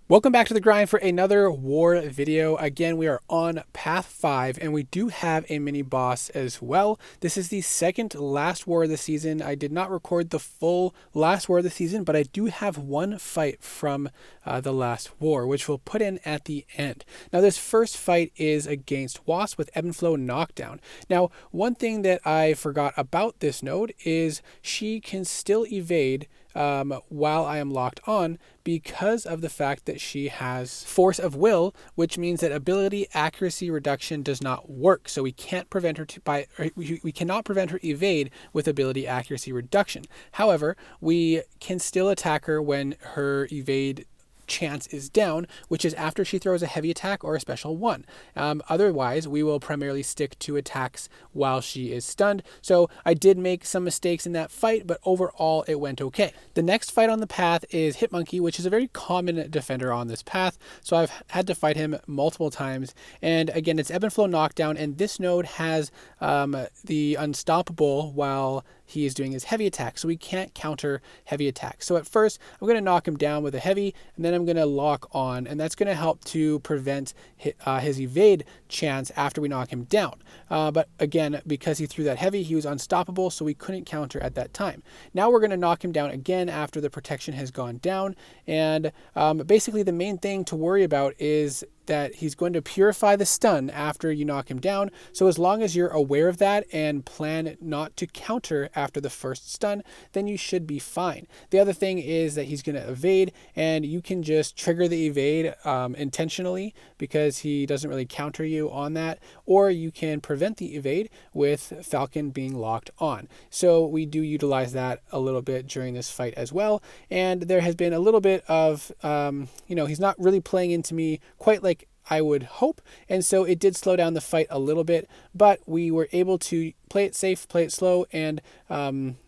Welcome back to the grind for another war video. Again, we are on path 5 and we do have a mini boss as well. This is the second last war of the season. I did not record the full last war of the season, but I do have one fight from the last war, which we'll put in at the end. Now, this first fight is against Wasp with ebb and flow knockdown. Now, one thing that I forgot about this node is she can still evade while I am locked on because of the fact that she has force of will, which means that ability accuracy reduction does not work. So we can't prevent her we cannot prevent her evade with ability accuracy reduction. However, we can still attack her when her evade chance is down, which is after she throws a heavy attack or a special one. Otherwise, we will primarily stick to attacks while she is stunned. So I did make some mistakes in that fight, but overall it went okay. The next fight on the path is HitMonkey, which is a very common defender on this path. So I've had to fight him multiple times. And again, it's ebb and flow knockdown, and this node has the unstoppable while he is doing his heavy attack, so we can't counter heavy attacks. So at first, I'm going to knock him down with a heavy, and then I'm going to lock on, and that's going to help to prevent his evade chance after we knock him down. But again, because he threw that heavy, he was unstoppable, so we couldn't counter at that time. Now we're going to knock him down again after the protection has gone down, and basically the main thing to worry about is that he's going to purify the stun after you knock him down. So as long as you're aware of that and plan not to counter after the first stun, then you should be fine. The other thing is that he's going to evade, and you can just trigger the evade intentionally because he doesn't really counter you on that, or you can prevent the evade with Falcon being locked on. So we do utilize that a little bit during this fight as well. And there has been a little bit of, he's not really playing into me quite like I would hope, and so it did slow down the fight a little bit, but we were able to play it safe, play it slow, and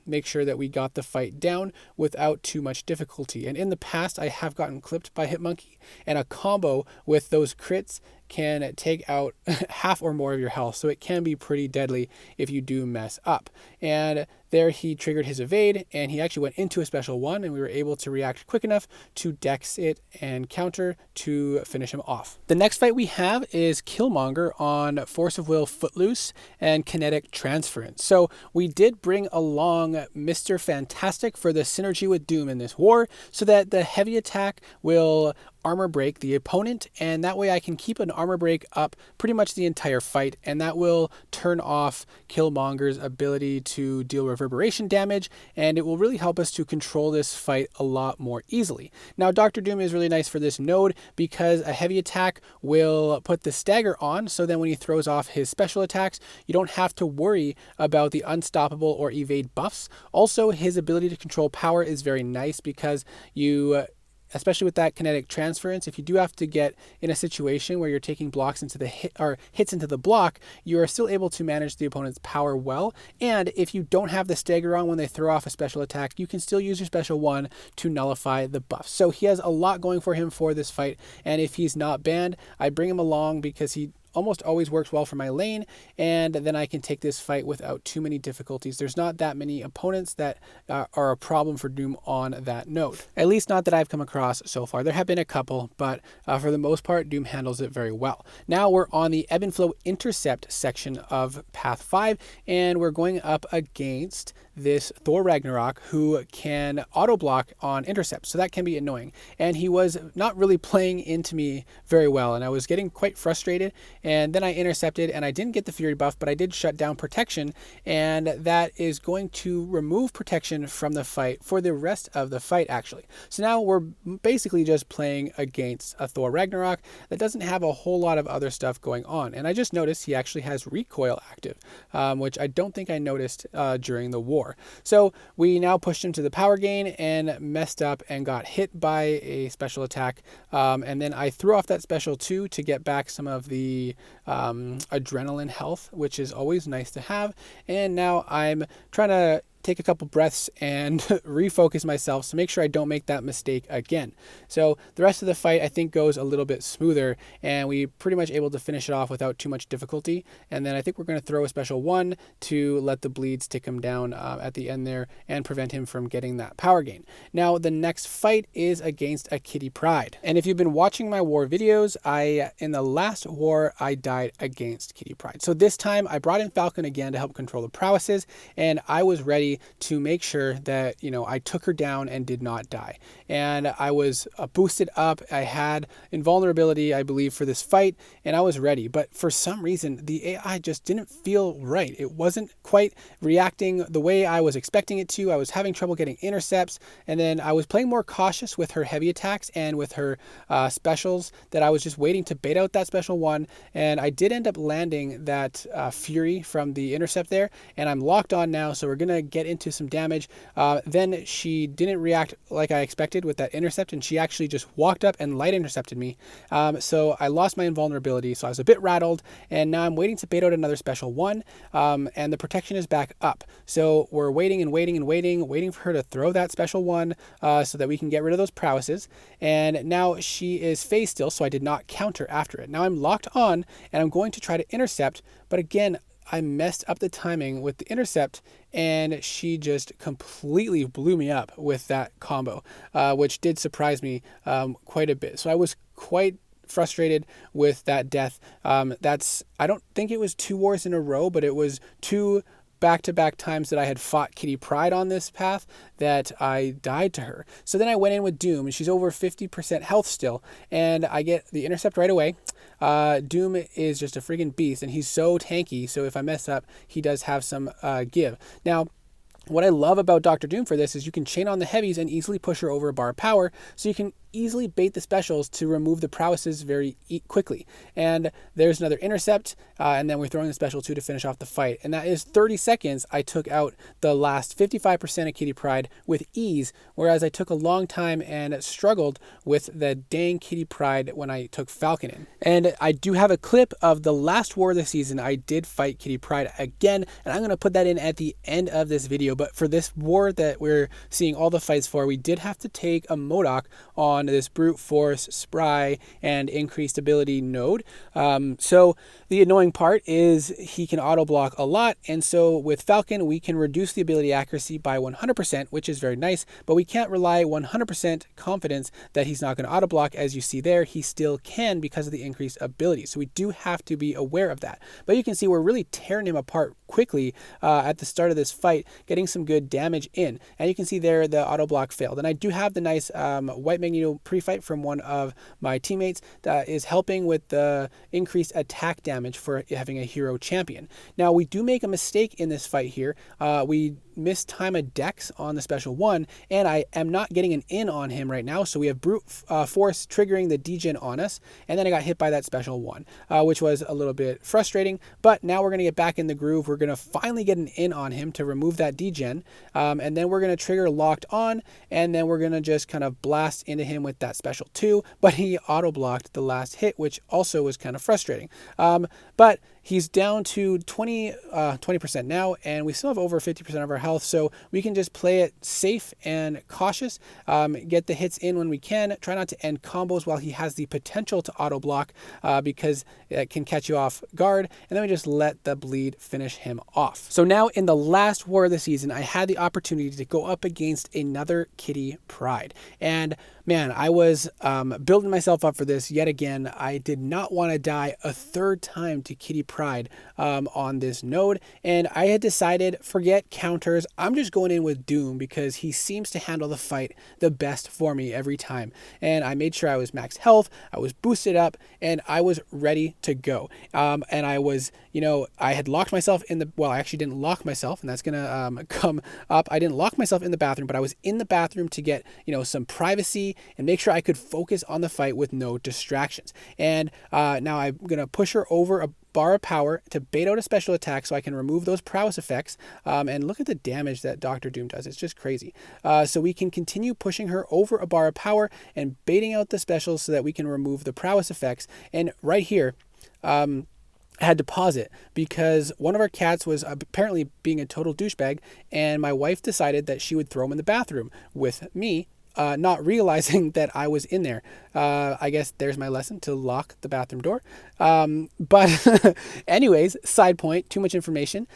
make sure that we got the fight down without too much difficulty. And in the past, I have gotten clipped by HitMonkey, and a combo with those crits can take out half or more of your health, so it can be pretty deadly if you do mess up. And there he triggered his evade, and he actually went into a special one, and we were able to react quick enough to dex it and counter to finish him off. The next fight we have is Killmonger on Force of Will Footloose and Kinetic Transference. So we did bring along Mr. Fantastic for the synergy with Doom in this war, so that the heavy attack will armor break the opponent, and that way I can keep an armor break up pretty much the entire fight, and that will turn off Killmonger's ability to deal reverberation damage, and it will really help us to control this fight a lot more easily. Now, Dr. Doom is really nice for this node because a heavy attack will put the stagger on, so then when he throws off his special attacks, you don't have to worry about the unstoppable or evade buffs. Also, his ability to control power is very nice because you especially with that kinetic transference, if you do have to get in a situation where you're taking blocks into the hits into the block, you are still able to manage the opponent's power well. And if you don't have the stagger on when they throw off a special attack, you can still use your special one to nullify the buff. So he has a lot going for him for this fight. And if he's not banned, I bring him along because he almost always works well for my lane, and then I can take this fight without too many difficulties. There's not that many opponents that are a problem for Doom on that node. At least not that I've come across so far. There have been a couple, but for the most part, Doom handles it very well. Now we're on the ebb and flow intercept section of path 5, and we're going up against this Thor Ragnarok who can auto block on intercept, so that can be annoying. And he was not really playing into me very well, and I was getting quite frustrated. And then I intercepted, and I didn't get the Fury buff, but I did shut down protection, and that is going to remove protection from the fight for the rest of the fight, actually. So now we're basically just playing against a Thor Ragnarok that doesn't have a whole lot of other stuff going on. And I just noticed he actually has recoil active, which I don't think I noticed during the war. So we now pushed him to the power gain and messed up and got hit by a special attack. And then I threw off that special too to get back some of the adrenaline health, which is always nice to have. And now I'm trying to take a couple breaths and refocus myself to make sure I don't make that mistake again. So the rest of the fight I think goes a little bit smoother, and we pretty much able to finish it off without too much difficulty. And then I think we're going to throw a special 1 to let the bleeds tick him down at the end there and prevent him from getting that power gain. Now the next fight is against a Kitty Pryde. And if you've been watching my war videos, in the last war I died against Kitty Pryde. So this time I brought in Falcon again to help control the prowesses, and I was ready to make sure that, I took her down and did not die. And I was boosted up. I had invulnerability, I believe, for this fight, and I was ready. But for some reason, the AI just didn't feel right. It wasn't quite reacting the way I was expecting it to. I was having trouble getting intercepts, and then I was playing more cautious with her heavy attacks and with her specials, that I was just waiting to bait out that special 1, and I did end up landing that Fury from the intercept there, and I'm locked on now, so we're going to get into some damage. Then she didn't react like I expected with that intercept, and she actually just walked up and light intercepted me. So I lost my invulnerability, so I was a bit rattled, and now I'm waiting to bait out another special 1, and the protection is back up. So we're waiting and waiting and waiting for her to throw that special 1 so that we can get rid of those prowesses. And now she is phase still, so I did not counter after it. Now I'm locked on, and I'm going to try to intercept, but again, I messed up the timing with the intercept, and she just completely blew me up with that combo, which did surprise me quite a bit. So I was quite frustrated with that death. I don't think it was 2 wars in a row, but it was 2 back-to-back times that I had fought Kitty Pryde on this path that I died to her. So then I went in with Doom, and she's over 50% health still, and I get the intercept right away. Doom is just a friggin' beast, and he's so tanky, so if I mess up, he does have some give. Now, what I love about Dr. Doom for this is you can chain on the heavies and easily push her over a bar of power, so you can easily bait the specials to remove the prowesses very quickly. And there's another intercept, and then we're throwing the special 2 to finish off the fight. And that is 30 seconds. I took out the last 55% of Kitty Pryde with ease, whereas I took a long time and struggled with the dang Kitty Pryde when I took Falcon in. And I do have a clip of the last war of the season. I did fight Kitty Pryde again, and I'm going to put that in at the end of this video. But for this war that we're seeing all the fights for, we did have to take a Mcoc on this brute force, spry, and increased ability node. So the annoying part is he can auto block a lot, and so with Falcon we can reduce the ability accuracy by 100%, which is very nice, but we can't rely 100% confidence that he's not going to auto block. As you see there, he still can because of the increased ability, so we do have to be aware of that. But you can see we're really tearing him apart quickly at the start of this fight, getting some good damage in, and you can see there the auto block failed. And I do have the nice White Magneto pre-fight from one of my teammates that is helping with the increased attack damage for having a hero champion. Now we do make a mistake in this fight here. We mistime a dex on the special 1, and I am not getting an in on him right now, so we have brute force triggering the degen on us, and then I got hit by that special 1, which was a little bit frustrating. But now we're going to get back in the groove. We're going to finally get an in on him to remove that degen, and then we're going to trigger locked on, and then we're going to just kind of blast into him with that special 2, but he auto blocked the last hit, which also was kind of frustrating. But he's down to 20% now, and we still have over 50% of our health, so we can just play it safe and cautious, get the hits in when we can, try not to end combos while he has the potential to auto block, because it can catch you off guard, and then we just let the bleed finish him off. So now in the last war of the season, I had the opportunity to go up against another Kitty Pryde, and man, I was building myself up for this yet again. I did not want to die a third time to Kitty Pryde on this node, and I had decided, forget counters, I'm just going in with Doom because he seems to handle the fight the best for me every time. And I made sure I was max health, I was boosted up, and I was ready to go. And I was, I had locked myself in the, well, I actually didn't lock myself, and that's gonna come up. I didn't lock myself in the bathroom, but I was in the bathroom to get, some privacy and make sure I could focus on the fight with no distractions. And now I'm gonna push her over a bar of power to bait out a special attack so I can remove those prowess effects. And look at the damage that Dr. Doom does. It's just crazy. So we can continue pushing her over a bar of power and baiting out the specials so that we can remove the prowess effects. And right here, had to pause it because one of our cats was apparently being a total douchebag, and my wife decided that she would throw him in the bathroom with me, not realizing that I was in there. I guess there's my lesson to lock the bathroom door. But anyways, side point, too much information.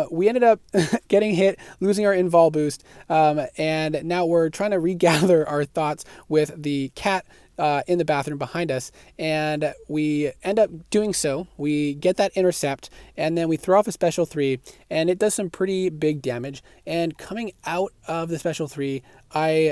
We ended up getting hit, losing our invol boost, and now we're trying to regather our thoughts with the cat in the bathroom behind us, and we end up doing so. We get that intercept, and then we throw off a special 3, and it does some pretty big damage. And coming out of the special 3,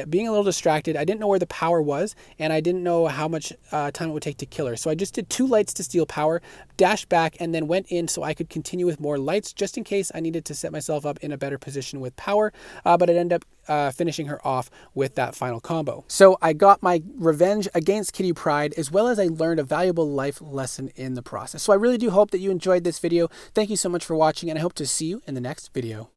being a little distracted, I didn't know where the power was, and I didn't know how much time it would take to kill her. So I just did 2 lights to steal power, dashed back, and then went in so I could continue with more lights, just in case I needed to set myself up in a better position with power. But it ended up finishing her off with that final combo. So I got my revenge against Kitty Pryde, as well as I learned a valuable life lesson in the process. So I really do hope that you enjoyed this video. Thank you so much for watching, and I hope to see you in the next video.